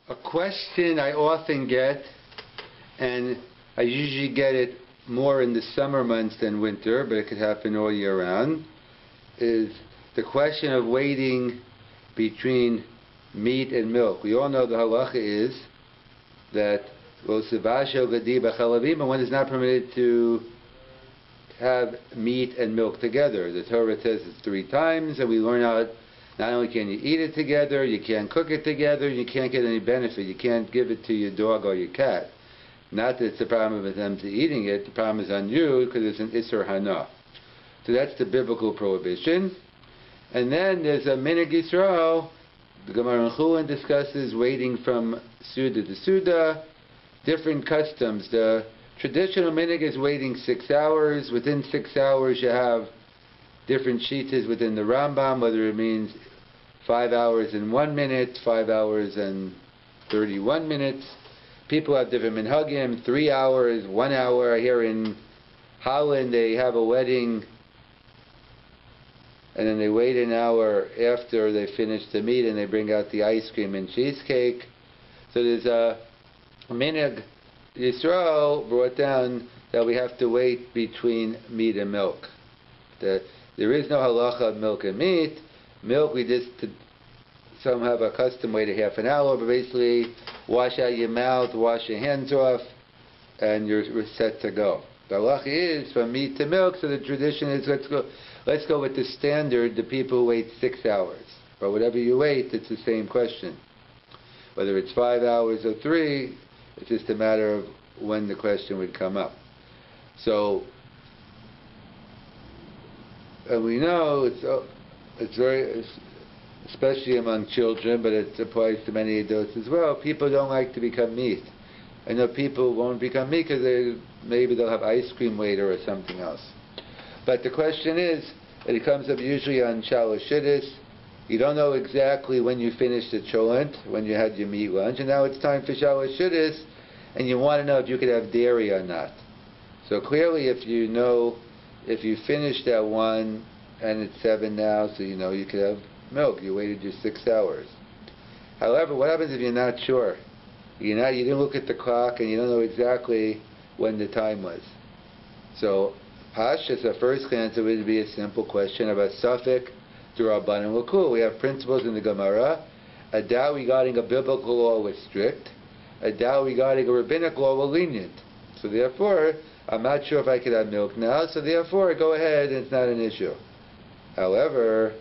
A question I often get, and I usually get it more in the summer months than winter, but it could happen all year round, is the question of waiting between meat and milk. We all know the halacha is that one is not permitted to have meat and milk together. The Torah says it 3 times, and we learn out not only can you eat it together, you can't cook it together, you can't get any benefit. You can't give it to your dog or your cat. Not that it's a problem with them to eating it, the problem is on you because it's an Isser Hana. So that's the biblical prohibition. And then there's a Minhag Yisrael. The Gemara in Chulin discusses waiting from Suda to Suda, different customs. The traditional minhag is waiting 6 hours. Within 6 hours you have different shitas within the Rambam, whether it means 5 hours and 1 minute, 5 hours and 31 minutes. People have different minhagim, 3 hours, 1 hour. Here in Holland they have a wedding and then they wait an hour after they finish the meat and they bring out the ice cream and cheesecake. So there's a minhag Yisrael brought down that we have to wait between meat and milk. There is no halacha of milk and meat. Milk, some have a custom wait a half an hour, but basically wash out your mouth, wash your hands off, and you're set to go. The halacha is from meat to milk, so the tradition is let's go with the standard, the people who wait 6 hours. But whatever you wait, it's the same question. Whether it's 5 hours or 3, it's just a matter of when the question would come up. So, and we know it's very, especially among children, but it applies to many adults as well. People don't like to become meat. I know people won't become meat because maybe they'll have ice cream later or something else. But the question is, that it comes up usually on Shalosh Shidduch. You don't know exactly when you finished the cholent, when you had your meat lunch, and now it's time for Shalosh Shidduch, and you want to know if you could have dairy or not. So clearly, if you finished that one and it's 7 now, so you know you could have milk. You waited your 6 hours. However, what happens if you're not sure? You didn't look at the clock and you don't know exactly when the time was. So Pashas, our first answer would be a simple question about Safek D'Rabbanan L'Kul. We have principles in the Gemara. A doubt regarding a biblical law was strict. A doubt regarding a rabbinic law was lenient. So therefore, I'm not sure if I could have milk now, so therefore go ahead and it's not an issue. However,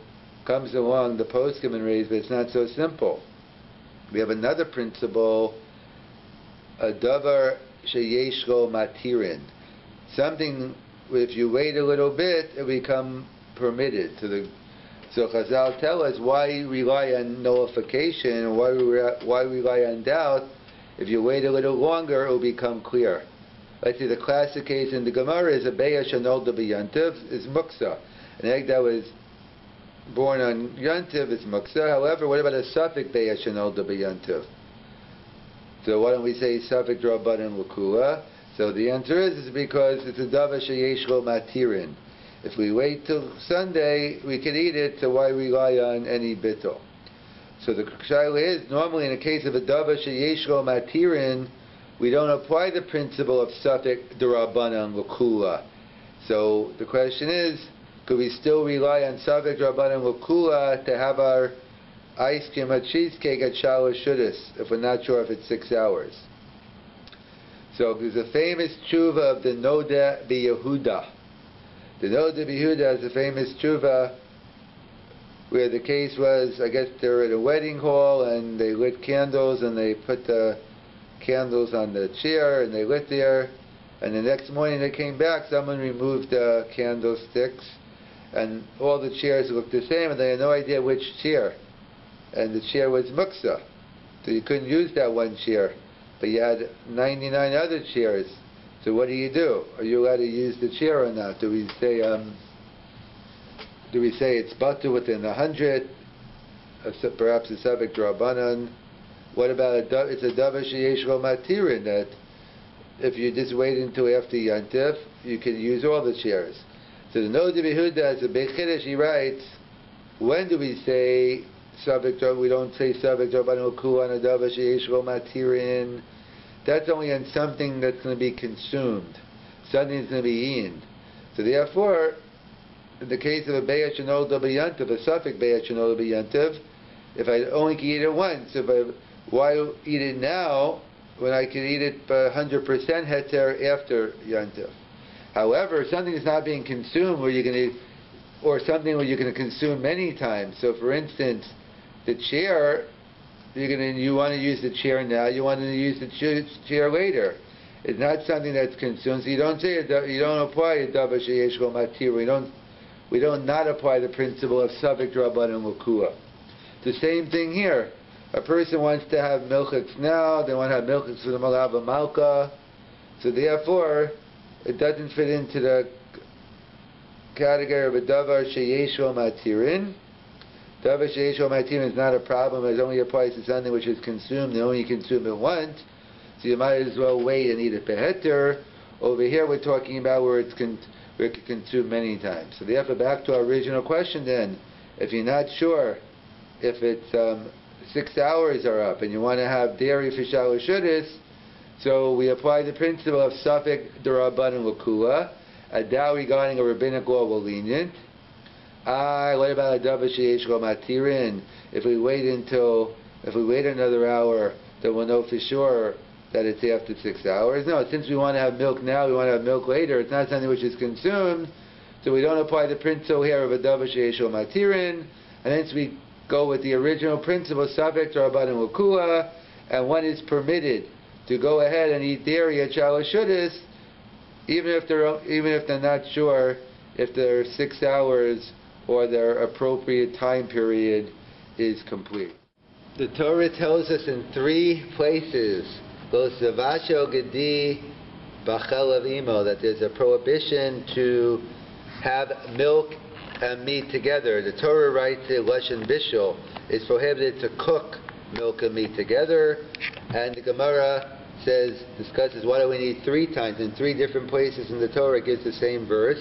comes along the poskim and raised, but it's not so simple. We have another principle, a davar sheyesh lo matirin. Something, if you wait a little bit, it will become permitted. So Chazal tell us why rely on nullification, why rely on doubt. If you wait a little longer, it will become clear. Let's see, the classic case in the Gemara is a beya shenolda b'yantiv, is muksa. An egg that was born on yantiv is muksa. However, what about a suffix beya shenolda b'yantiv? So why don't we say Safek D'Rabbanan L'Kula? So the answer is because it's a davar sheyesh lo matirin. If we wait till Sunday, we can eat it, so why rely on any bittul? So the shaila is, normally in the case of a davar sheyesh lo matirin, we don't apply the principle of Safek D'Rabbanan L'Kula. So the question is, could we still rely on Safek D'Rabbanan L'Kula to have our ice cream or cheesecake at Shalosh Shidduch if we're not sure if it's 6 hours? So there's a famous tshuva of the Noda B'Yehuda. The Noda B'Yehuda is a famous tshuva where the case was, I guess they were at a wedding hall and they lit candles and they put the candles on the chair and they lit there, and the next morning they came back, someone removed the candlesticks and all the chairs looked the same and they had no idea which chair, and the chair was muksa, so you couldn't use that one chair, but you had 99 other chairs. So what do? Are you allowed to use the chair or not? Do we say it's batu within 100, perhaps a Safek D'Rabbanan? What about it's a davar sheyesh lo matirin, that if you just wait until after Yantif, you can use all the chairs. So the Noda B'Yehuda, as a Beit Chiddush, he writes, when do we say we don't say Savik Rabban Ukua on a Dava Sheyesh Lo Matirin. That's only on something that's going to be consumed. Something that's going to be eaten. So therefore, in the case of a Be'at Shenol B'Yantiv, a Safek Be'at Shenol B'Yantiv, if I only can eat it once, why eat it now when I can eat it 100% Heter after Yantiv? However, something is not being consumed where you're going to, or something where you're going to consume many times. So for instance, the chair, you want to use the chair now, you want to use the chair later. It's not something that's consumed, so you don't apply a Dava Sheyesh Lo Matir. We don't not apply the principle of Savik Rabbanan L'Kua. The same thing here. A person wants to have milchets now, they want to have milchets for the Malava Malka, so therefore it doesn't fit into the category of a Davar Sheyesh Lo Matirin. Davar Sheyesh Lo Matirin is not a problem, it only applies to something which is consumed, and only consume it once, so you might as well wait and eat it beheter. Over here we're talking about where it can consume many times. So therefore, back to our original question then, if you're not sure if it's 6 hours are up and you want to have dairy for Shalosh Shudas, so we apply the principle of Safek D'Rabbanan L'Kua, a doubt regarding a rabbinic law will lenient. What about a Dava Sheyesh Lo Matirin? If we wait another hour, then we'll know for sure that it's after 6 hours. No, since we want to have milk now, we want to have milk later, it's not something which is consumed, so we don't apply the principle here of a Dava Sheyesh Lo Matirin, and hence we go with the original principle, Safek D'Rabbanan L'Kua, and one is permitted to go ahead and eat dairy at Shalosh Shudas, even if they're not sure if their 6 hours or their appropriate time period is complete. The Torah tells us in 3 places, Lo Savasho Gedi Bachel of Imo, that there's a prohibition to have milk and meat together. The Torah writes in Lashon Bishul, it's prohibited to cook milk and meat together, and the Gemara discusses why do we need 3 times. In 3 different places in the Torah it gives the same verse.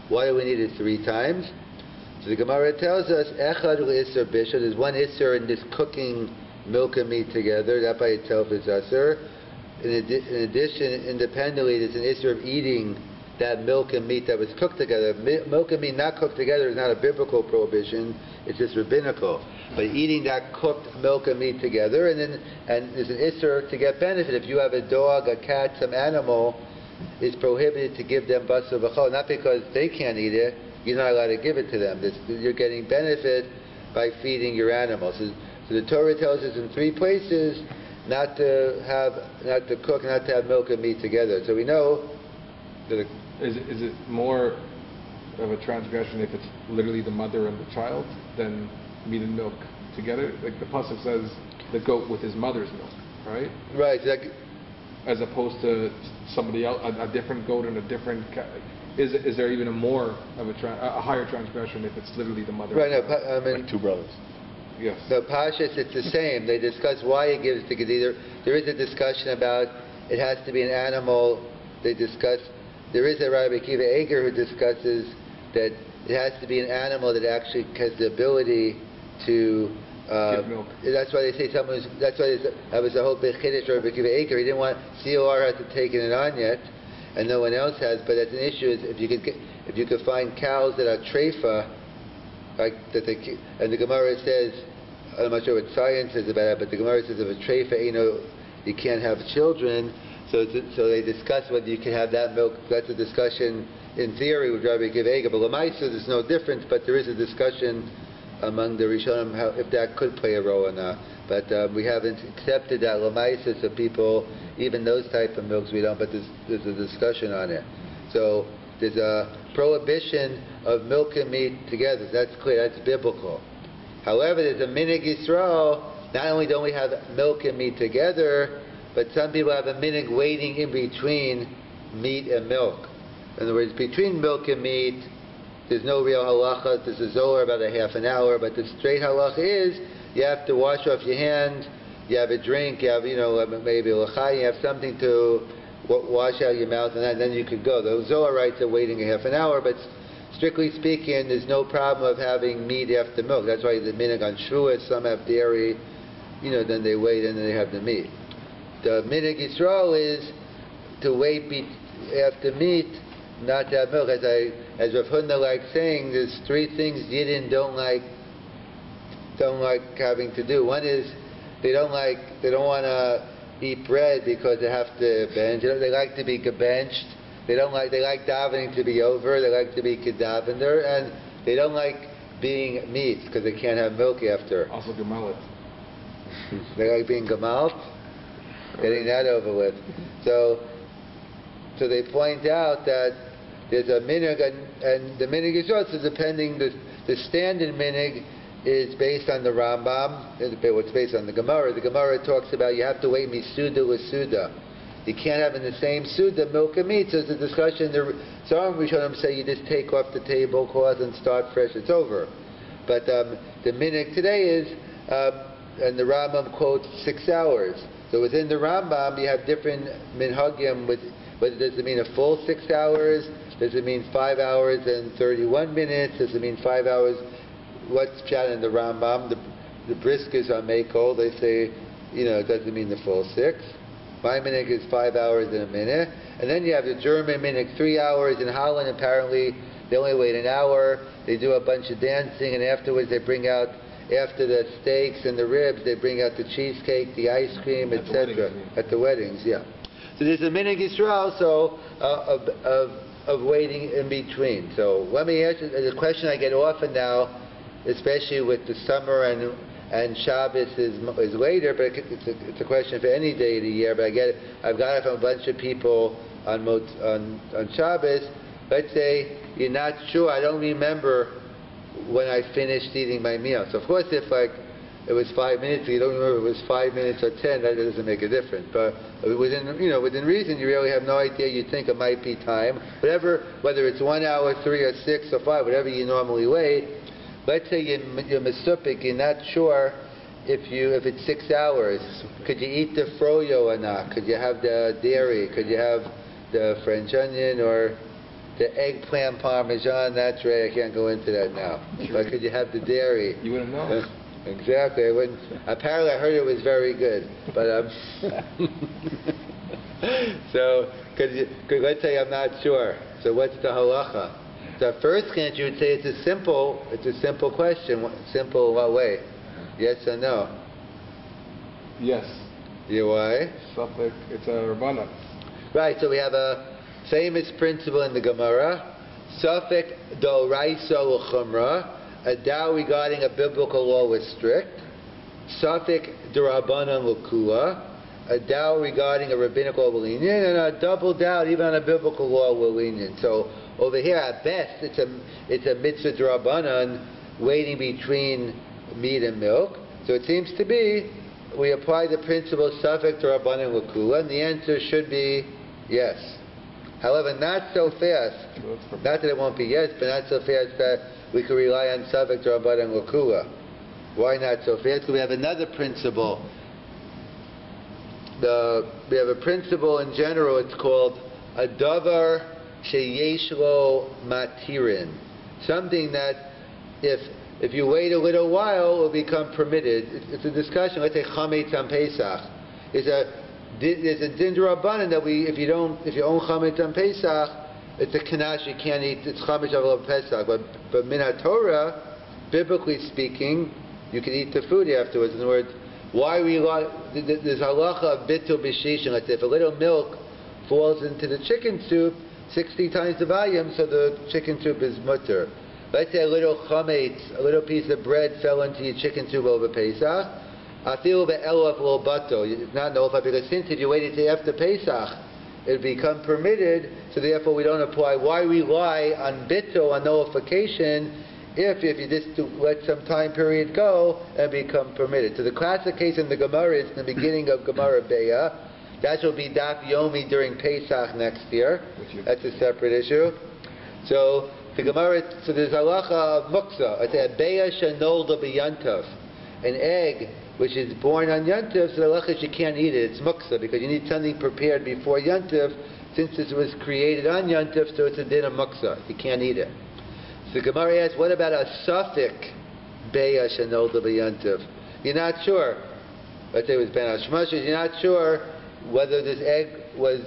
Why do we need it 3 times? So the Gemara tells us, Echad L'Isser Bishul, there's one Isser in this cooking milk and meat together, that by itself is Isser. In addition, independently, there's an Isser of eating that milk and meat that was cooked together. Milk and meat not cooked together is not a biblical prohibition, it's just rabbinical. But eating that cooked milk and meat together, and there's an isser to get benefit. If you have a dog, a cat, some animal, it's prohibited to give them basar v'chol, not because they can't eat it, you're not allowed to give it to them. You're getting benefit by feeding your animals. So the Torah tells us in 3 places not to cook, not to have milk and meat together. So we know that is it more of a transgression if it's literally the mother and the child than meat and milk together? Like the pasuk says, the goat with his mother's milk, right? Right. As opposed to somebody else, a different goat and a different cat. Is there even a higher transgression if it's literally the mother? Right. Like 2 brothers. Yes. The Pashas, it's the same. They discuss why it gives the Gedi. There is a discussion about it has to be an animal. There is a Rabbi Akiva Eger who discusses that it has to be an animal that actually has the ability to give milk. That's why they say that was the whole big chiddush Rabbi Akiva Eger. He didn't want COR hasn't taken it on yet, and no one else has. But that's an issue. Is if you could find cows that are treifa, like that and the Gemara says, I'm not sure what science is about it, but the Gemara says if a treifa, you can't have children. So they discuss whether you can have that milk. That's a discussion in theory with Rabbi Akiva Eger. But Lamaisa, there's no difference. But there is a discussion among the Rishonim if that could play a role or not. But we haven't accepted that Lamaisa. So people, even those type of milks, we don't. But there's a discussion on it. So there's a prohibition of milk and meat together. That's clear. That's biblical. However, there's a minig Yisrael. Not only don't we have milk and meat together, but some people have a minhag waiting in between meat and milk. In other words, between milk and meat, there's no real halacha. There's a zohar about a half an hour, but the straight halacha is you have to wash off your hands, you have a drink, you have maybe a l'chai, you have something to wash out your mouth, and then you could go. The zohar writes are waiting a half an hour, but strictly speaking, there's no problem of having meat after milk. That's why the minhag on Shavuos, some have dairy, then they wait and then they have the meat. The minhag Yisrael is to wait after meat, not to have milk. As Rav Hutner likes saying, there's three things Yidden don't like having to do. One is they don't want to eat bread because they have to bench. They like to be gebenched. They like davening to be over. They like to be kedavender, and they don't like being meat because they can't have milk after. Also gemalit. They like being gemalt, getting that over with. So they point out that there's a minhag, and the minhag is also depending. The standard minhag is based on the Rambam. It's based on the Gemara. The Gemara talks about you have to wait misuda with suda. You can't have in the same suda milk and meat. So there's a discussion. Some Rishonim say you just take off the tablecloth and start fresh. It's over. But the minhag today is, and the Rambam quotes 6 hours. So within the Rambam you have different minhagim with whether does it mean a full 6 hours? Does it mean 5 hours and 31 minutes? Does it mean 5 hours? What's pshat in the Rambam? The briskers are Mekel. They say, it doesn't mean the full 6. My minhag is 5 hours and a minute. And then you have the German minhag, 3 hours. In Holland, apparently, they only wait an hour. They do a bunch of dancing, and afterwards they bring out, after the steaks and the ribs, they bring out the cheesecake, the ice cream, etc. At the weddings, yeah. So there's a minhag Yisrael, of waiting in between. So let me ask you the question I get often now, especially with the summer and Shabbos is later, but it's a question for any day of the year. But I've got it from a bunch of people on Shabbos. Let's say you're not sure. I don't remember when I finished eating my meal. So of course, if it was 5 minutes, you don't remember if it was 5 minutes or 10, that doesn't make a difference. But within reason, you really have no idea. You think it might be time, whether it's 1 hour, 3 or 6 or 5, whatever you normally wait. Let's say you're mesupik, you're not sure if it's 6 hours. Could you eat the froyo or not? Could you have the dairy? Could you have the French onion or the eggplant parmesan? That's right. I can't go into that now. But could you have the dairy? You wouldn't know. Exactly. I wouldn't. Apparently, I heard it was very good. But so let's say I'm not sure. So what's the halacha? So at first glance, you would say it's a simple question. Simple in what way? Yes or no? Yes. Yeah, why? It's a Rabbanan. Right. So we have a famous principle in the Gemara: Safek d'oraisa l'chumra. A doubt regarding a biblical law was strict. Safek d'Rabbanan l'kula. A doubt regarding a rabbinical law was lenient, and a double doubt even on a biblical law was lenient. So over here, at best, it's a mitzvah d'Rabbanan, waiting between meat and milk. So it seems to be we apply the principle Safek d'Rabbanan l'kula, and the answer should be yes. However, not so fast. Not that it won't be yes, but not so fast that we can rely on Safek d'Rabbanan l'kula. Why not so fast? Because we have another principle. We have a principle in general. It's called a davar sheyesh lo matirin. Something that if you wait a little while, it will become permitted. It's a discussion. Let's say chametz on Pesach. There's a din d'Rabbanan that if you own chametz on Pesach, it's a kanash, you can't eat. It's chametz on Pesach. But min Torah, biblically speaking, you can eat the food afterwards. In other words, why there's halacha of bitul b'shishin. Let's say if a little milk falls into the chicken soup, 60 times the volume, so the chicken soup is mutter. Let's say a little chametz, a little piece of bread fell into your chicken soup over Pesach. Afilu be'elof lo bato. It's not nofa, because since if you waited till after Pesach, it would become permitted, so therefore we don't apply. Why rely on bitul, on nullification, if you just let some time period go and become permitted? So the classic case in the Gemara is in the beginning of Gemara Beya. That will be Daf Yomi during Pesach next year. That's a separate issue. So the Gemara, so there's halacha of muksa. It's a Beya shenolda b'yantav. An egg which is born on Yantav, so the halacha is you can't eat it. It's muksa, because you need something prepared before Yantav. Since it was created on Yantav, so it's a din of muksa. You can't eat it. The Gemara asks, what about a suffix beya shenolda b'yantiv? You're not sure. Let's say it was ben hashmashis. You're not sure whether this egg was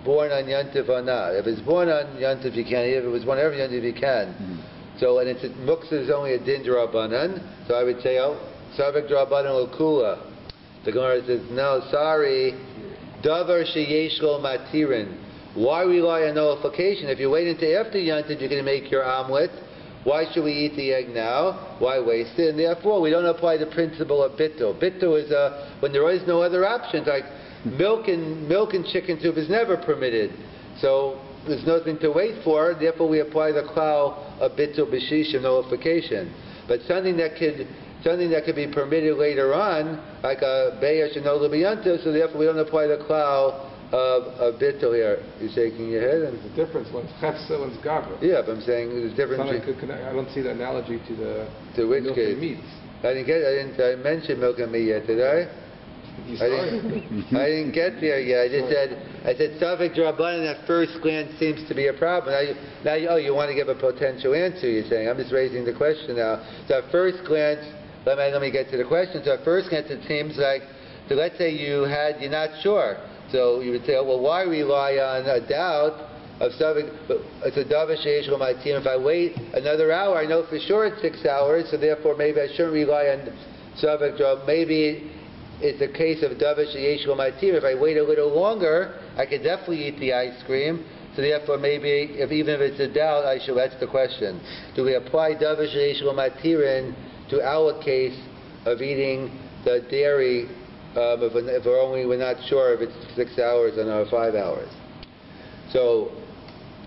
born on yantiv or not. If it's born on yantiv, you can't eat. If it was born every yantiv, you can. So, and it's muksa is only a din d'Rabbanan. So I would say, oh, suffix d'Rabbanan l'kula. The Gemara says, no, sorry. Davar sheyesh lo matirin. Why rely on nullification? If you wait until after yantiv, you're going to make your omelet. Why should we eat the egg now? Why waste it? And therefore, we don't apply the principle of bittul. Bittul is when there is no other options, like milk and chicken soup is never permitted. So there's nothing to wait for. Therefore, we apply the klal of bittul b'shishim nullification. But something that could be permitted later on, like a beya shenolda b'yantiv, so therefore we don't apply the klal of bittul here. You're shaking your head? There's a difference. One's chefsa, one's gavra. Yeah, but I'm saying there's a difference. I don't see the analogy to the which milk case? and meats. I mention milk and meat yet, did I? I didn't get there yet. I said suffix d'Rabbanan at first glance seems to be a problem. Now you want to give a potential answer, you're saying. I'm just raising the question now. So at first glance, let me get to the question. So at first glance it seems like, so let's say you're not sure. So you would say, oh, well, why rely on a doubt of suffix? It's a davar sheyesh lo matirin. If I wait another hour, I know for sure it's 6 hours, so therefore maybe I shouldn't rely on suffix d'Rabbanan. Maybe it's a case of davar sheyesh lo matirin. If I wait a little longer, I could definitely eat the ice cream. So therefore, maybe even if it's a doubt, that's the question. Do we apply davar sheyesh lo matirin to our case of eating the dairy if we're not sure if it's 6 hours or not 5 hours? So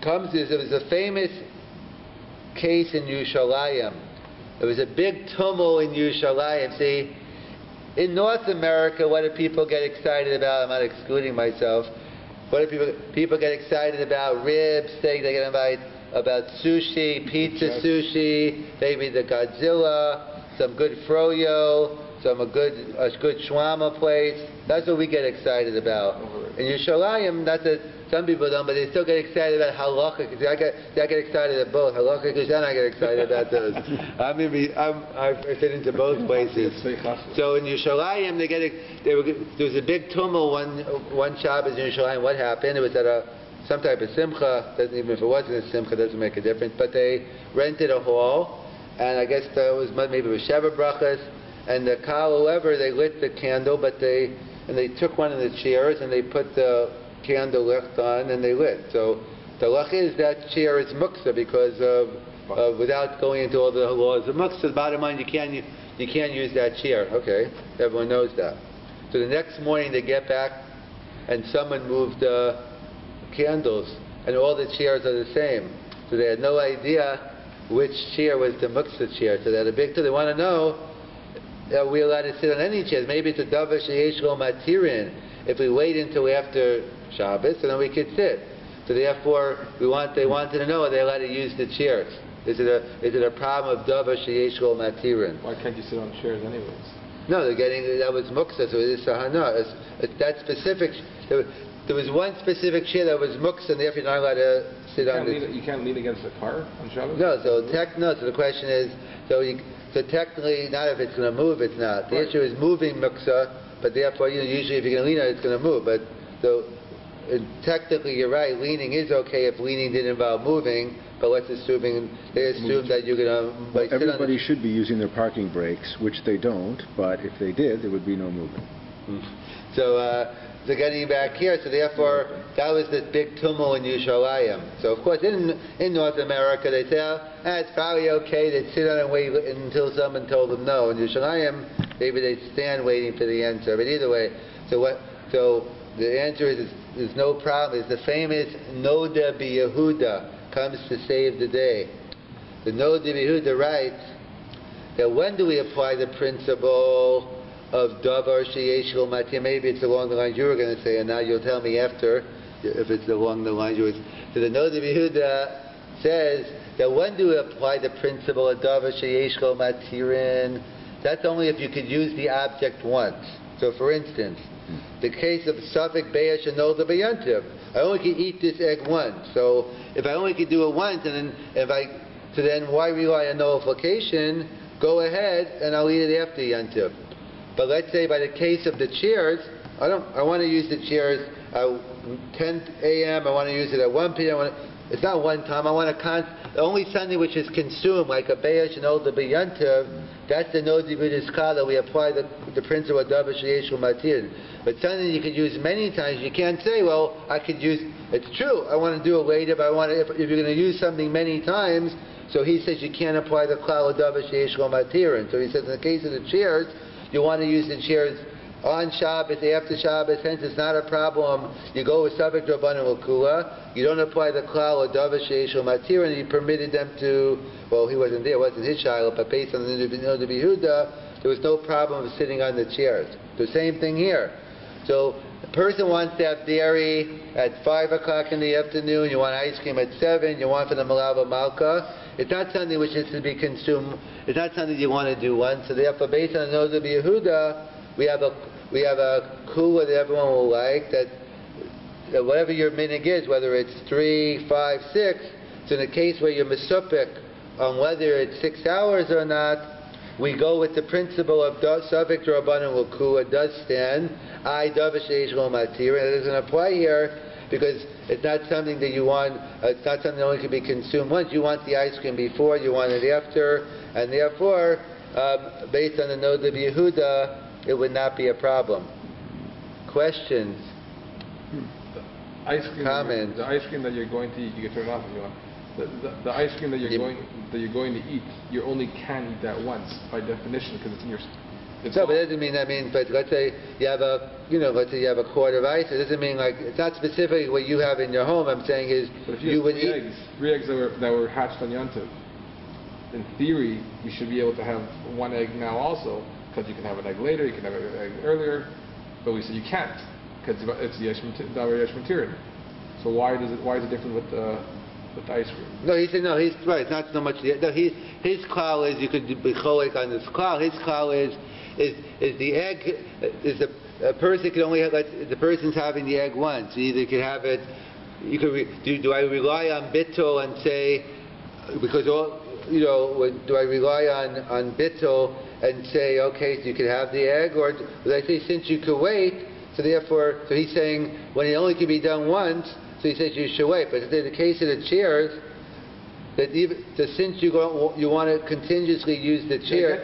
there was a famous case in Yerushalayim. There was a big tumult in Yerushalayim. See, in North America, what do people get excited about? I'm not excluding myself. What do people get excited about? Ribs, steak. They get excited about sushi, pizza sushi, maybe the Godzilla, some good froyo, a good shawarma place. That's what we get excited about. In Yerushalayim, not that some people don't, but they still get excited about halacha. I get excited at both halacha and I get excited about those. I fit into both places. So in Yerushalayim, there was a big tumult one Shabbos in Yerushalayim. What happened? It was at some type of simcha. Even if it wasn't a simcha, doesn't make a difference. But they rented a hall, and I guess maybe it was Sheva Brachas. And the kal, whoever, they lit the candle, and they took one of the chairs and they put the candle licht on and they lit. So the lach is that chair is muksa because without going into all the laws of muksa, the bottom line, you can't use that chair. Okay, everyone knows that. So the next morning they get back and someone moved the candles and all the chairs are the same. So they had no idea which chair was the muksa chair. So they had a big deal. They want to know, are we allowed to sit on any chairs? Maybe it's a davar sheyesh lo matirin. If we wait until after Shabbos, then we could sit. So therefore, they wanted to know, are they allowed to use the chairs? Is it a problem of davar sheyesh lo matirin? Why can't you sit on chairs anyways? No, that was muksa, so it is sahana. It's that specific. There was one specific chair that was muksa, and therefore you're not allowed to sit on it. You can't lean against a car on Shabbos? No, so the question is, so technically, not if it's going to move, it's not. The issue is moving muksa, but therefore, usually if you're going to lean on it, it's going to move. But technically, you're right, leaning is okay if leaning didn't involve moving, but they assume that you're going to... everybody should be using their parking brakes, which they don't, but if they did, there would be no movement. So getting back here, so therefore, that was this big tumult in Yerushalayim. So of course, in North America, they say, it's probably okay. They'd sit on and wait until someone told them no. In Yerushalayim, maybe they'd stand waiting for the answer. But either way, so the answer is there's no problem. It's the famous Noda B'Yehuda comes to save the day. The Noda B'Yehuda writes that when do we apply the principle of davar sheyesh lo matirin? Maybe it's along the lines you were going to say, and now you'll tell me after if it's along the lines you were. So the Noda B'Yehuda says that when do we apply the principle of davar sheyesh lo matirin? That's only if you could use the object once. So for instance, the case of suffix beya shenolda b'yantiv, I only can eat this egg once. So if I only could do it once, and then if I So then why rely on nullification? Go ahead and I'll eat it after Yantiv. But let's say by the case of the chairs, I want to use the chairs at 10 a.m. I want to use it at 1 p.m. It's not one time. I want to only something which is consumed, like a Be'esh and Old Yantiv, that's the Nodi B'Diskala. We apply the principle of Davar Sheyeshul Matir. But something you could use many times, you can't say, well, I could use, it's true, I want to do it later, but if you're going to use something many times, so he says you can't apply the klal of Davar Sheyeshul Matir. And so he says in the case of the chairs, you want to use the chairs on Shabbos, after Shabbos, hence it's not a problem. You go with Savik Rabbanan L'Kula, you don't apply the klal of Davar Sheyeshul Matir, and you permitted them to, well, he wasn't there, it wasn't his child, but based on the Nodi B'Yehuda, there was no problem of sitting on the chairs. The same thing here. So the person wants to have dairy at 5 o'clock in the afternoon, you want ice cream at 7, you want for the Malava Malka. It's not something which is to be consumed, it's not something you want to do once. So therefore, based on the Nodi B'Yehuda, we have a kula that everyone will like, that whatever your minig is, whether it's 3, 5, 6, so in the case where you're mesupik on whether it's 6 hours or not, we go with the principle of Savik Rabbanan L'Kula does stand, Davar Sheyeshul Matir, and it doesn't apply here because it's not something that you want, it's not something that only can be consumed once. You want the ice cream before, you want it after, and therefore, based on the Nodi B'Yehuda, it would not be a problem. Questions? Comments? The ice cream that you're going to eat, you can turn it off if you want. The ice cream that you're going to eat, you only can eat that once by definition because it's in your. No, but it doesn't mean. But let's say you have let's say you have a quart of ice. It doesn't mean like it's not specifically what you have in your home. I'm saying is but if you would eat three eggs that were hatched on Yontiv. In theory, you should be able to have one egg now also. Because you can have an egg later, you can have an egg earlier, but we said you can't because it's the Davar Yesh Material. So why is it different with the ice cream? No, he said no. He's right. It's not so much. His klal is you could be cholik on this klal. His klal is the egg is a person can only have the person's having the egg once. You either can have it. You could do I rely on bittul and say because do I rely on bittul and say, okay, so you can have the egg, or do I say, since you could wait, so therefore, so he's saying, when it only can be done once, so he says you should wait. But in the case of the chairs, that even, so since you want to continuously use the chair,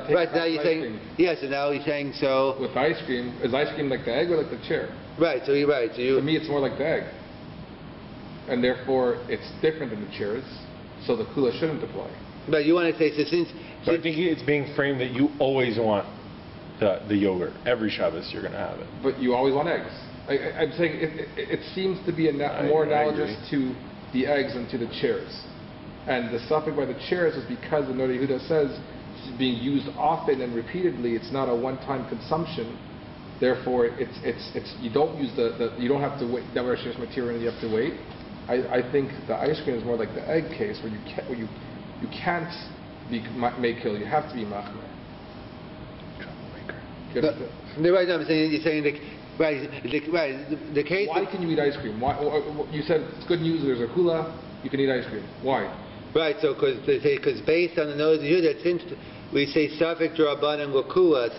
right, now you're saying, yes, and now he's saying, so... With ice cream, is ice cream like the egg or like the chair? Right, so you're right. So to me, it's more like the egg. And therefore, it's different than the chairs, so the kula shouldn't apply. But you want to say, so since I think it's being framed that you always want the yogurt. Every Shabbos you're going to have it. But you always want eggs. I'm saying it seems to be more analogous to the eggs than to the chairs. And the suffix by the chairs is because the Nodi Yehuda says it's being used often and repeatedly. It's not a one-time consumption. Therefore, it's you don't use you don't have to wait. Davar Sheyeshul Matir, you have to wait. I think the ice cream is more like the egg case where you can't be mekel, you have to be machmer. Right, I'm saying you're saying the case. Why can you eat ice cream? Why you said it's good news. There's a kula, you can eat ice cream. Why? Right, so because based on the Nodi Yehuda, since we say Safek Rabbanan L'Kula,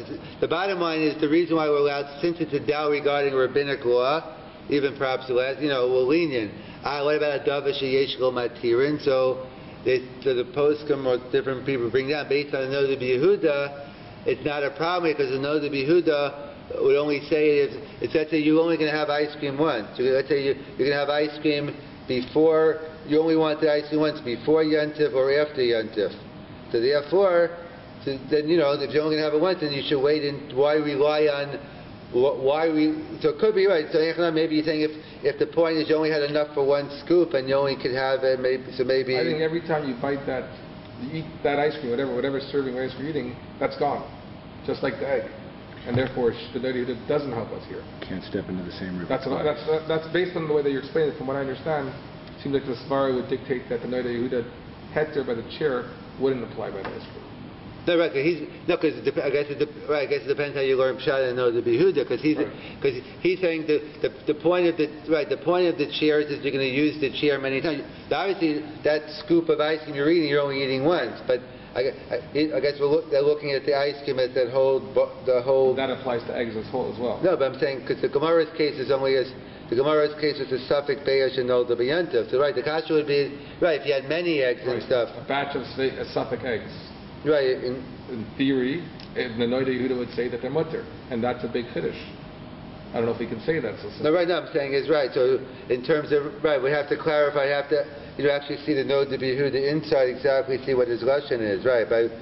the bottom line is the reason why we're allowed, since it's a doubt regarding rabbinic law, even perhaps less, we're lenient. What about a Davar Sheyeshul Matirin? So the poskim or different people bring down based on the Nodi B'Yehuda, it's not a problem because the Nodi B'Yehuda would only say it's let's say you're only going to have ice cream once. So let's say you're going to have ice cream before, you only want the ice cream once, before Yontif or after Yontif. So therefore, then if you're only going to have it once, then you should wait. And why rely on? So it could be right. So maybe you're saying if the point is you only had enough for one scoop and you only could have it, maybe. I think every time you bite that, you eat that ice cream, whatever serving ice cream you're eating, that's gone, just like the egg. And therefore, the Nodi Yehuda doesn't help us here. Can't step into the same river. That's based on the way that you explain it. From what I understand, it seems like the Svara would dictate that the Nodi Yehuda heter by the chair wouldn't apply by the ice cream. No, right, because I guess it depends how you learn Pshat and know the Behuda, because he's saying the point of the chairs is you're going to use the chair many times. Obviously, that scoop of ice cream you're eating, you're only eating once, but I guess they're looking at the ice cream as the whole. That applies to eggs as well. No, but I'm saying because the Gemara's case is only as the Gemara's case is a suffix beyash and no the beyantav. So right, the kasha would be right if you had many eggs and stuff. A batch of suffix eggs. Right. In theory, the Noida Yehuda would say that they're mutter, and that's a big chiddush. I don't know if we can say that. No, right now I'm saying is right. So in terms of we have to clarify. Have to actually see the Noida Yehuda inside exactly see what his lashon is. Right. But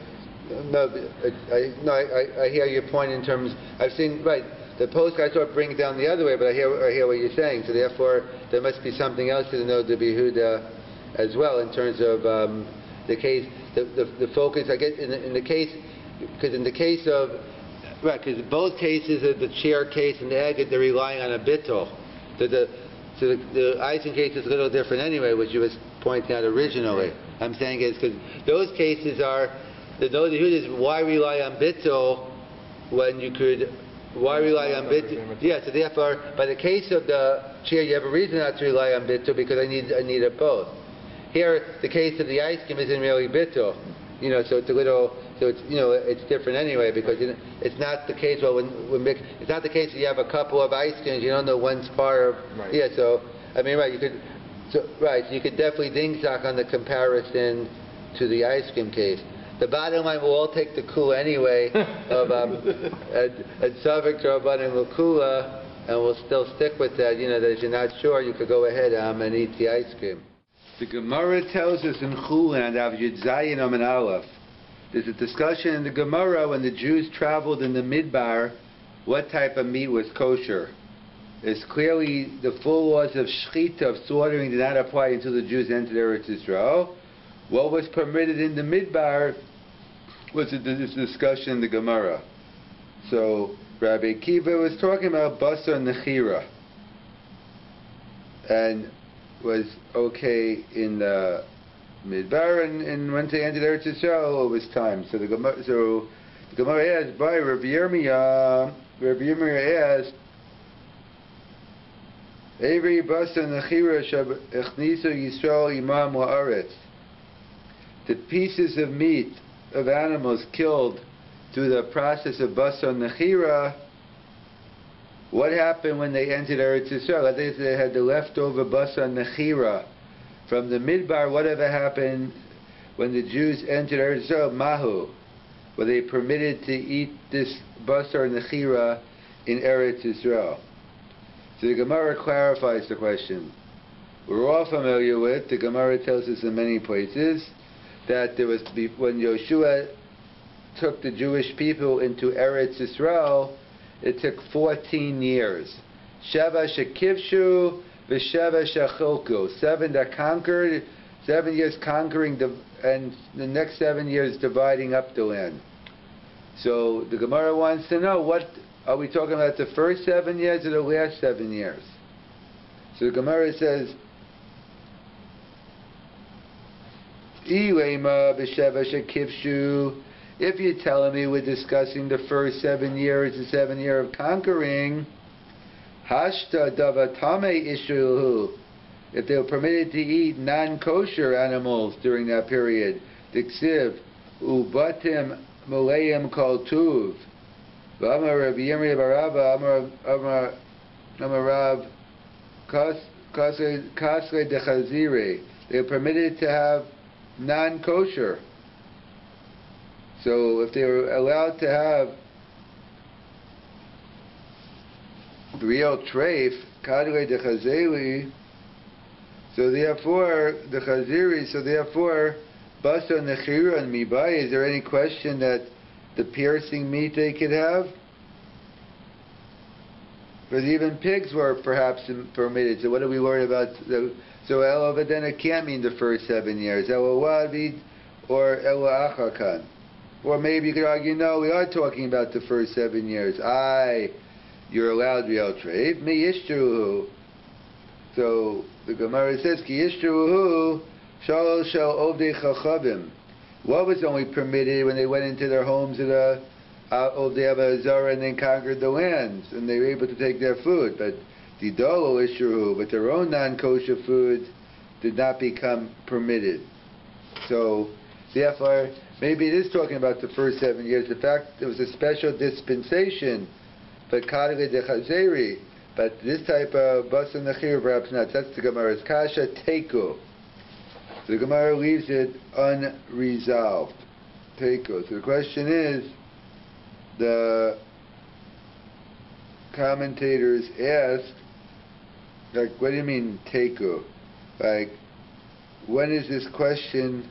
I hear your point in terms. I've seen the post I sort of bring it down the other way, but I hear what you're saying. So therefore, there must be something else to the Noida Yehuda as well in terms of the case. The focus, I guess, in the case, because in the case of, because both cases of the chair case and the egg, they're relying on a bittul. So the icing case is a little different anyway, which you was pointing out originally. I'm saying is because those cases are, the Noda Yehuda is why rely on bittul when you could, why rely on bittul? Yeah, so therefore, by the case of the chair, you have a reason not to rely on bittul because I need it both. Here, the case of the ice cream isn't really bittul, so it's a little, it's different anyway because it's not the case. Well, it's not the case that you have a couple of ice creams, you don't know one's part of. Right. Yeah, so I mean, you could, so you could definitely ding-sock on the comparison to the ice cream case. The bottom line, we'll all take the kula anyway of at Savik Rabban and Kula, and we'll still stick with that. That if you're not sure, you could go ahead and eat the ice cream. The Gemara tells us in Chulan, Av Yud Zayin Amen Aleph, there's a discussion in the Gemara when the Jews traveled in the Midbar, what type of meat was kosher. It's clearly the full laws of Shechita, of slaughtering, did not apply until the Jews entered Eretz Yisrael. What was permitted in the Midbar was this discussion in the Gemara. So Rabbi Kiva was talking about Basar Nechira, and was okay in the Midbar, and when they entered Eretz Yisrael, it was time. So the Gemara asked by Rabbi Yirmiyah asked, Every Basar Nechira Echnisu Yisrael Imam La'aretz. The pieces of meat of animals killed through the process of Basar Nechira, what happened when they entered Eretz Yisrael? They had the leftover Basar Nechira from the Midbar. Whatever happened when the Jews entered Eretz Yisrael? Mahu. Were they permitted to eat this Basar Nechira in Eretz Yisrael? So the Gemara clarifies the question. We're all familiar with, the Gemara tells us in many places, that there was, when Yoshua took the Jewish people into Eretz Yisrael, it took 14 years. Sheva shekivshu v'sheva shechilku. 7 that conquered, 7 years conquering, and the next 7 years dividing up the land. So the Gemara wants to know, what are we talking about, the first 7 years or the last 7 years? So the Gemara says, if you're telling me we're discussing the first 7 years, the 7 year of conquering, hashta davatame ishuhu, if they were permitted to eat non-kosher animals during that period, diksiv ubatim mulayim kol tuv, v'amar Rabbi Yirmiyah barabba amar Rav kasre dechazire, they were permitted to have non-kosher. So if they were allowed to have real treif, kadre de chazeli, so therefore the chaziri, so therefore basar nechira and mibai, is there any question that the piercing meat they could have? Because even pigs were perhaps permitted. So what are we worried about? So elo, but then it can't mean the first 7 years. Elo wavid or elo achakan. Or maybe you could argue, no, we are talking about the first 7 years. You're allowed real treif. Mi yishtuhu. So the Gemara says, ki yishtuhu shal shel ovdei chachavim. what was only permitted when they went into their homes in the Old Zara and then conquered the lands, and they were able to take their food. But the Dolo Ishuru, but their own non-kosher food did not become permitted. So, therefore, maybe it is talking about the first 7 years. The fact there was a special dispensation for Kadle de Chazeri, but this type of Basa Nechir perhaps not. That's the Gemara's Kasha Teiku. The Gemara leaves it unresolved. Teiku. So the question is, the commentators ask, like, what do you mean Teiku? Like, when is this question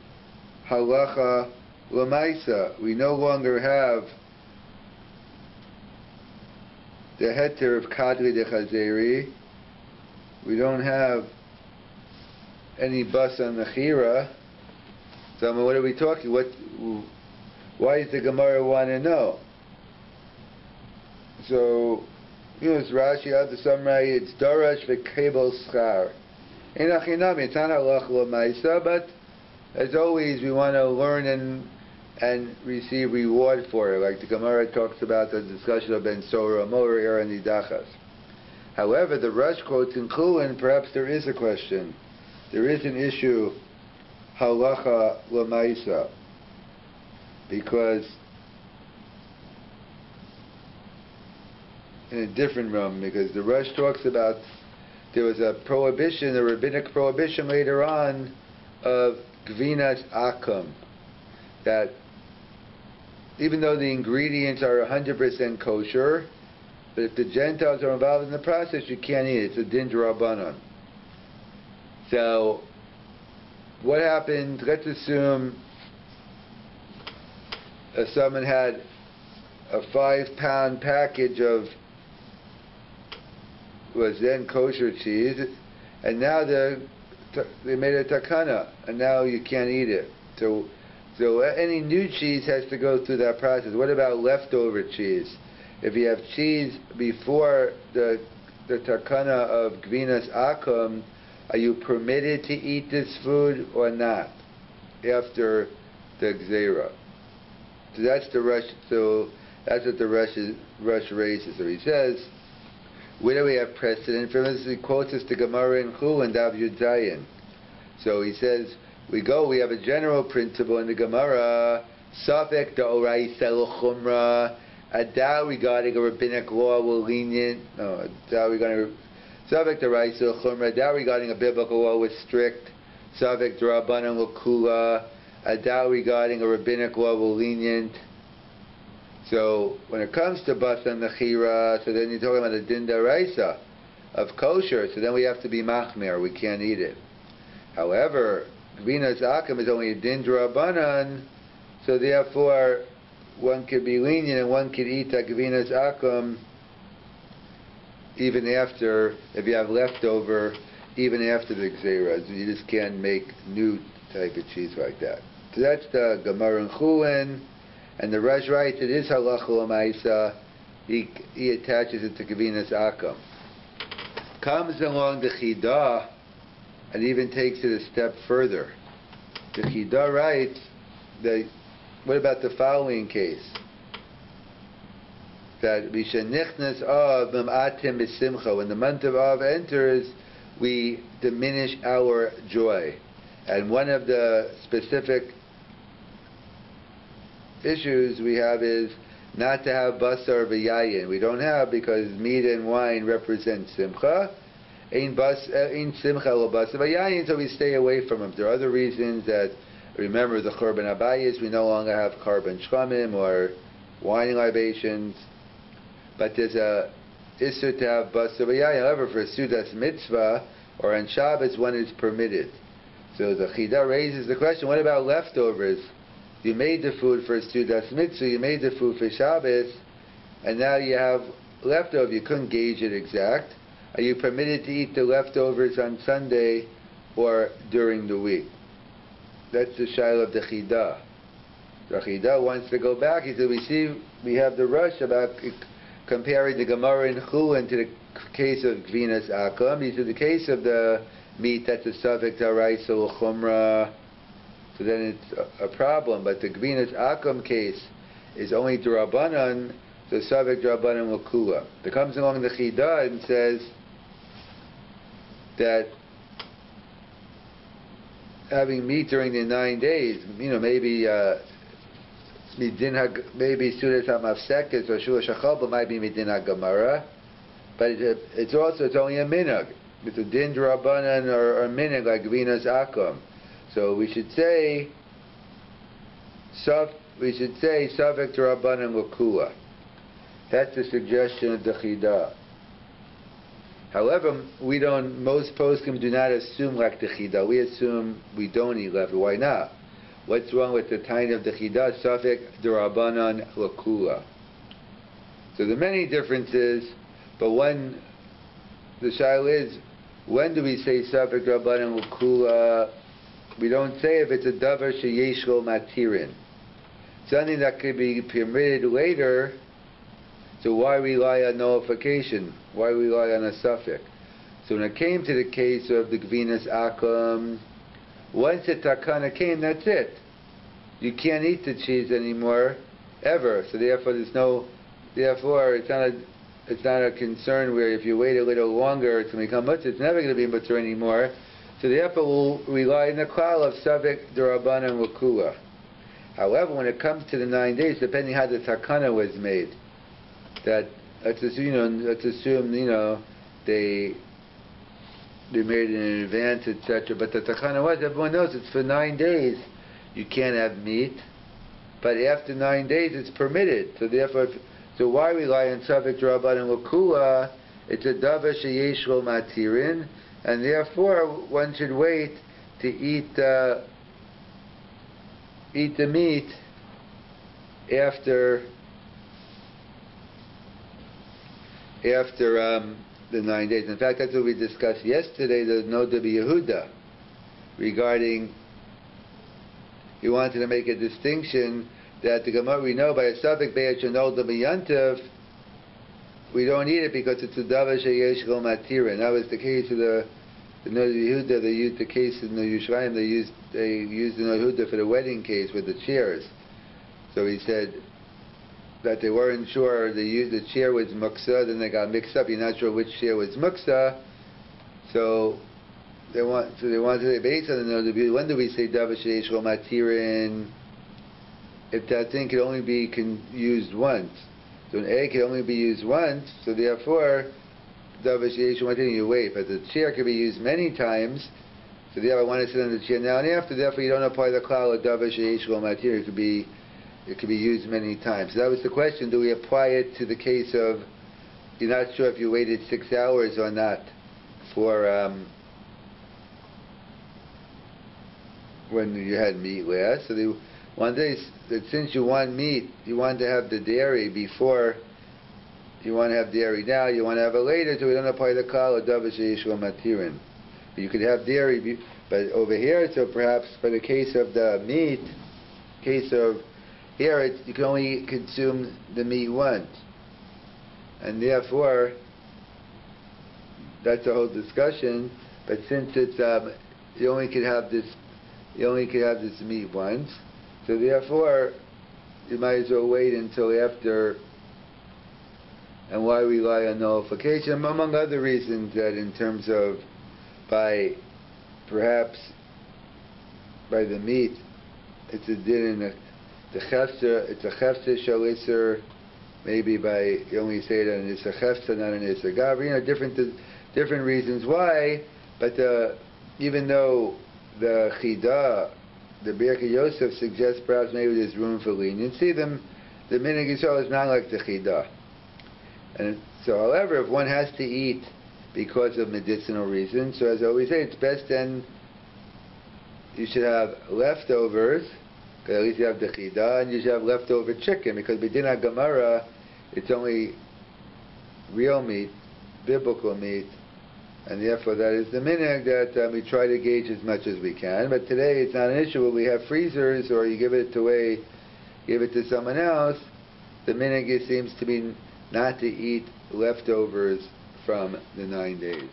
halacha l'maisa? We no longer have the heter of kadli de chazeri. We don't have any basa nechira. So I mean, what are we talking? Why does the Gemara want to know? So, it's Rashi out the summary. It's darash v'kebel schar. It's not halacha l'maisa, but as always, we want to learn and receive reward for it. Like the Gemara talks about the discussion of Ben Sora, Morir, and Nidachas. However, the Rush quotes in Kulin, perhaps there is a question. There is an issue, halacha l'maisa, because in a different realm, because the Rush talks about there was a prohibition, a rabbinic prohibition later on of gvinas akum, that even though the ingredients are 100% kosher, but if the Gentiles are involved in the process, you can't eat it. It's a din d'Rabbanan. So, what happened? Let's assume someone had a 5-pound package of was then kosher cheese, and now they made a takana, and now you can't eat it. So any new cheese has to go through that process. What about leftover cheese? If you have cheese before the takana of gvinas akum, are you permitted to eat this food or not after the gzeira? So that's the rush. So that's what the rush raises. So he says, where do we have precedent? For instance, he quotes us the Gemara in Chul and Dav Yud Zayin. So he says, we have a general principle in the Gemara, Safek da'oraisa l'chumra, a doubt regarding a rabbinic law will lenient, a doubt regarding Safek da'oraisa l'chumra, a doubt regarding a biblical law was strict, Safek d'Rabbanan l'kula, a doubt regarding a rabbinic law will lenient. So when it comes to basa nechira, so then you're talking about a din d'oraisa of kosher, so then we have to be machmir, we can't eat it. However, gvinas akum is only a din d'Rabbanan, so therefore one could be lenient and one could eat a gvinas akum even after, if you have leftover, even after the gzeira. You just can't make new type of cheese like that. So that's the Gemara in Chulin, and the Rosh writes it is halacha l'maisa. He attaches it to gvinas akum. Comes along the Chidah and even takes it a step further. The Chidah writes that, what about the following case? That Mishanichnas Av Mamatim B'Simcha, when the month of Av enters, we diminish our joy. And one of the specific issues we have is not to have basar v'yayin. We don't have, because meat and wine represent simcha. Ein simcha lo basar v'yayin, so we stay away from them. There are other reasons that, remember the korban abayis, we no longer have korban shlamim or wine libations, but there's a issur to have basar v'yayin. However, for Sudas mitzvah or on Shabbos, one is permitted. So the Chidah raises the question, what about leftovers? You made the food for Sudas mitzvah, you made the food for Shabbos, and now you have leftover. You couldn't gauge it exact. Are you permitted to eat the leftovers on Sunday or during the week? That's the shaila of the Chidah. The Chidah wants to go back. He said, we have the rush about comparing the Gemara in Chulin to the case of gvinas akum. He said the case of the meat, that's a safek d'oraisa l'chumra. So so then it's a problem. But the Gvinas Akum case is only D'Rabbanan, so Savik D'Rabbanan L'Kula. There comes along the Chida and says that having meat during the 9 days, maybe maybe Sudas HaMafsekes or Shua Shachalba might be Midin HaGemara, but it's only a minhag. It's a din D'Rabbanan or minhag like Gvinas Akum. So we should say Savik D'Rabbanan L'Kula. That's the suggestion of the Chida. However, most poskim do not assume like the Chida. We assume we don't eat leftover. Why not? What's wrong with the time of the Chida? Savik D'Rabbanan L'Kula. So there are many differences, but the shaila is, when do we say Savik D'Rabbanan L'Kula? We don't say if it's a davar sheyesh lo matirin. Something that could be permitted later. So why rely on nullification? Why rely on a suffix? So when it came to the case of the Gvinas Akum, once the takana came, that's it. You can't eat the cheese anymore, ever. So therefore it's not a concern where if you wait a little longer it's going to become mutter. It's never going to be mutter anymore. So therefore we'll rely on the klal of Savik D'Rabbanan L'Kula. However, when it comes to the 9 days, depending how the takana was made, that let's assume they made it in advance, etc. But the takana was, everyone knows it's for 9 days you can't have meat, but after 9 days it's permitted. So therefore, why rely on Savik D'Rabbanan L'Kula? It's a davar sheyesh lo matirin, and therefore one should wait to eat the meat after the 9 days. In fact, that's what we discussed yesterday. There's no Rabbi Yehuda regarding. He wanted to make a distinction that the Gemara we know by a Savik Be'et Shenol D'Miyantav, we don't eat it because it's a davar sheyesh lo matirin. That was the case of the Rabbi Yehuda. They used the case in the Yerushalayim. They used the Rabbi Yehuda for the wedding case with the chairs. So he said that they weren't sure the chair was muksa, then they got mixed up. You're not sure which chair was muksa, so they wanted to base on the when do we say davar sheyesh lo matirin? If that thing could only be used once, so an egg can only be used once, so therefore davar sheyesh lo matirin you wait. But the chair could be used many times, so therefore I want to sit on the chair now and after. Therefore you don't apply the klal of davar sheyesh lo matirin. It could be used many times. So that was the question, do we apply it to the case of, you're not sure if you waited 6 hours or not for when you had meat last. So they wanted that since you want meat, you want to have the dairy before, you want to have dairy now, you want to have it later, so we don't apply the klal of davar sheyesh lo matirin. You could have dairy, but over here, so perhaps for the case of the meat, here you can only consume the meat once, and therefore that's a whole discussion. But since it's you only could have this meat once, so therefore you might as well wait until after. And why rely on nullification? Among other reasons, that in terms of perhaps by the meat, it's a din in the chefzer, it's a chefzer shalisser, maybe you only say it on it's a chefzer, not an it's a gavri, different reasons why, but even though the chida, the Birkei Yosef suggests perhaps maybe there's room for leniency, the minhag Yisrael is not like the chida. And so, however, if one has to eat because of medicinal reasons, so as I always say, it's best then you should have leftovers, because at least you have the chida, and you should have leftover chicken, because b'din ha-gemara, it's only real meat, biblical meat, and therefore that is the minhag that we try to gauge as much as we can. But today it's not an issue where we have freezers, or you give it away, give it to someone else. The minhag seems to be not to eat leftovers from the 9 days.